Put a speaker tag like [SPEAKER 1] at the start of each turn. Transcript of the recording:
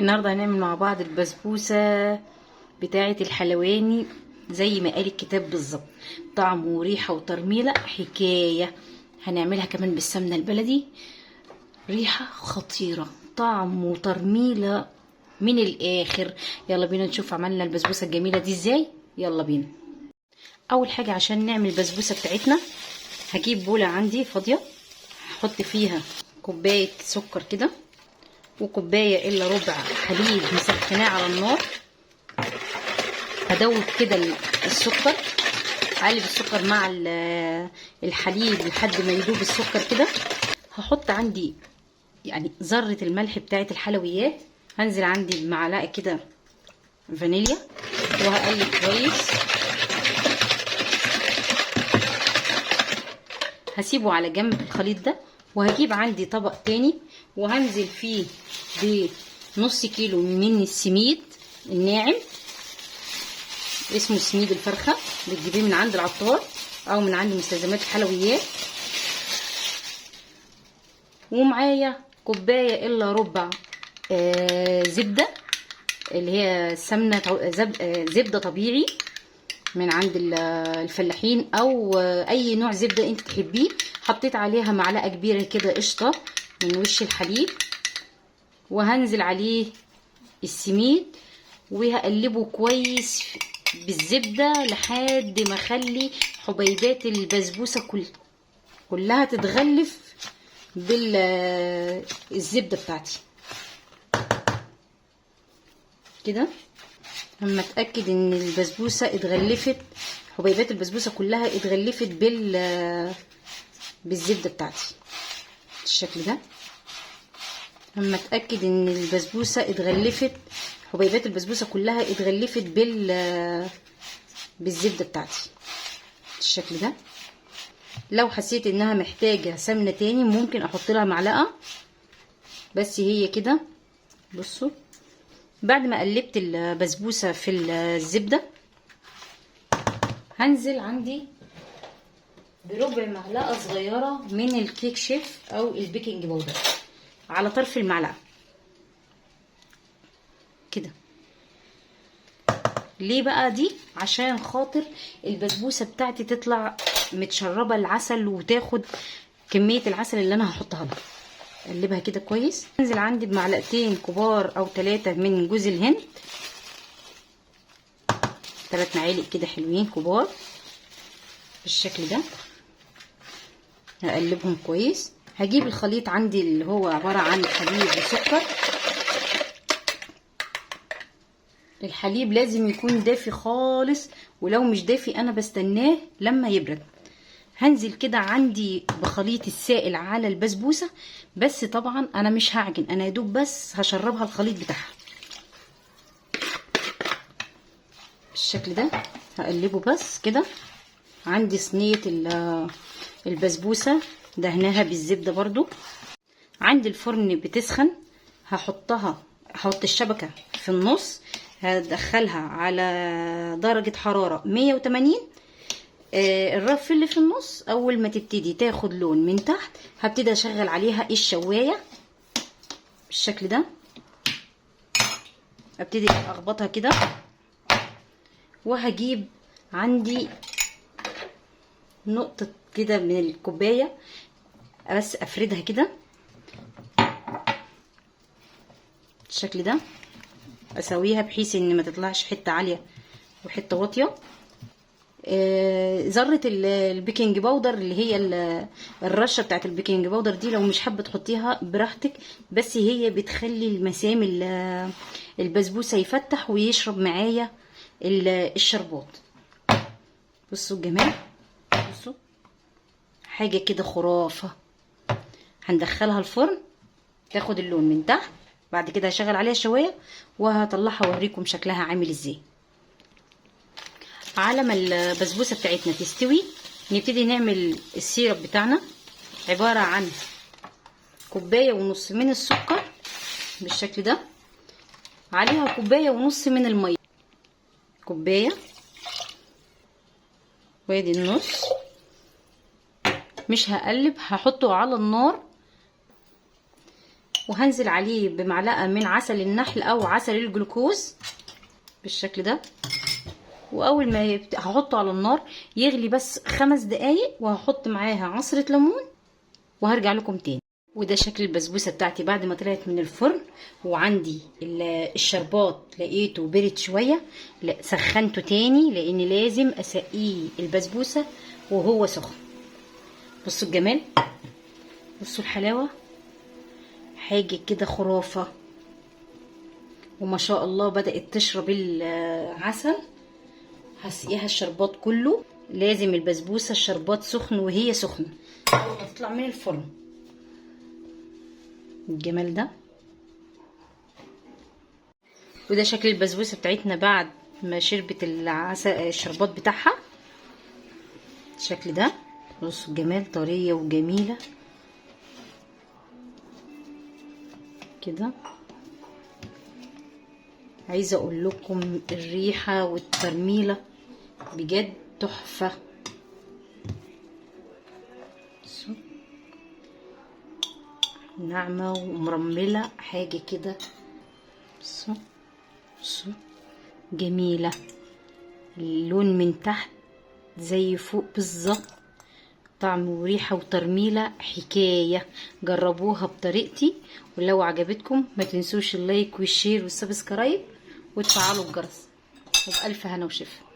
[SPEAKER 1] النهارده هنعمل مع بعض البسبوسه بتاعه الحلواني زي ما قال الكتاب بالظبط. طعم وريحه وترميله حكايه. هنعملها كمان بالسمنه البلدي، ريحه خطيره، طعم وترميله من الاخر. يلا بينا نشوف عملنا البسبوسه الجميله دي ازاي. يلا بينا. اول حاجه عشان نعمل البسبوسه بتاعتنا هجيب بوله عندي فاضيه، هحط فيها كوبايه سكر كده وكوبايه الا ربع حليب مسخناه على النار. هدوب كده السكر، اقلب السكر مع الحليب لحد ما يدوب السكر كده. هحط عندي يعني ذره الملح بتاعه الحلويات، هنزل عندي بمعلقه كده فانيليا وهقلب كويس. هسيبه على جنب الخليط ده، وهجيب عندي طبق تاني وهنزل فيه بنص كيلو من السميد الناعم، اسمه سميد الفرخة، بتجيبيه من عند العطار او من عند مستلزمات الحلويات. ومعايا كوباية الا ربع زبدة، اللي هي سمنة زبدة طبيعي من عند الفلاحين او اي نوع زبدة انت تحبيه. حطيت عليها معلقة كبيرة كده قشطة من وش الحليب، وهنزل عليه السميد وهقلبه كويس بالزبدة لحد ما اخلي حبيبات البسبوسة كلها تتغلف بالزبدة بتاعتي كده. اما اتاكد ان البسبوسه اتغلفت، حبيبات البسبوسه كلها اتغلفت بالزبده بتاعتي بالشكل ده. اما اتاكد ان البسبوسه اتغلفت، حبيبات البسبوسه كلها اتغلفت بالزبده بتاعتي بالشكل ده. لو حسيت انها محتاجه سمنه تاني ممكن احط لها معلقه، بس هي كده. بصوا، بعد ما قلبت البسبوسه في الزبده هنزل عندي بربع معلقه صغيره من الكيك شيف او البيكنج باودر على طرف المعلقه كده. ليه بقى دي؟ عشان خاطر البسبوسه بتاعتي تطلع متشربه العسل وتاخد كميه العسل اللي انا هحطها لها. اقلبها كده كويس. انزل عندي بمعلقتين كبار او 3 من جوز الهند، 3 معالق كده حلوين كبار بالشكل ده. هقلبهم كويس. هجيب الخليط عندي اللي هو عباره عن حليب وسكر. الحليب لازم يكون دافي خالص، ولو مش دافي انا بستناه لما يبرد. هنزل كده عندي بخليط السائل على البسبوسه، بس طبعا انا مش هعجن، انا يدوب بس هشربها الخليط بتاعها بالشكل ده. هقلبه بس كده. عندي صينيه البسبوسه دهناها بالزبده برضو. عندي الفرن بتسخن، هحط الشبكه في النص، هدخلها على درجه حراره 180. الرف اللي في النص اول ما تبتدي تاخد لون من تحت هبتدي اشغل عليها الشوايه بالشكل ده. ابتدي اخبطها كده، وهجيب عندي نقطه كده من الكوبايه بس افردها كده بالشكل ده، اسويها بحيث ان ما تطلعش حته عاليه وحته واطيه. ذره البيكنج باودر اللي هي الرشه بتاعت البيكنج باودر دي لو مش حابه تحطيها براحتك، بس هي بتخلي المسام البسبوسه يفتح ويشرب معايا الشربات. بصوا الجمال، بصوا حاجه كده خرافه. هندخلها الفرن تاخد اللون من تحت، بعد كده هشغل عليها الشوايه وهطلعها واوريكم شكلها عامل ازاي. على ما البسبوسه بتاعتنا تستوي نبتدي نعمل السيرب بتاعنا. عباره عن كوبايه ونص من السكر بالشكل ده، عليها كوبايه ونص من الميه، كوبايه وادي النص. مش هقلب، هحطه على النار وهنزل عليه بمعلقه من عسل النحل او عسل الجلوكوز بالشكل ده. واول ما هحطه على النار يغلي بس 5 دقايق، وهحط معاها عصره ليمون وهرجع لكم تاني. وده شكل البسبوسه بتاعتي بعد ما طلعت من الفرن. وعندي الشربات لقيته برد شويه، لا سخنته تاني لان لازم اسقيه البسبوسه وهو سخن. بصوا الجمال، بصوا الحلاوه، حاجه كده خرافه. وما شاء الله بدات تشرب العسل. هسقيها الشربات كله. لازم البسبوسه الشربات سخن وهي سخنه اول ما تطلع من الفرن. الجمال ده. وده شكل البسبوسه بتاعتنا بعد ما شربت العسل الشربات بتاعها. الشكل ده، بصوا الجمال، طريه وجميله كده. عايزه اقول لكم الريحه والترميله بجد تحفه. ناعمه ومرمله حاجه كده. بصوا بصوا جميله، اللون من تحت زي فوق بالظبط. طعم وريحه وترميله حكايه. جربوها بطريقتي، ولو عجبتكم ما تنسوش اللايك والشير والسبسكرايب وتفعلوا الجرس. وبألف هنا وشفا.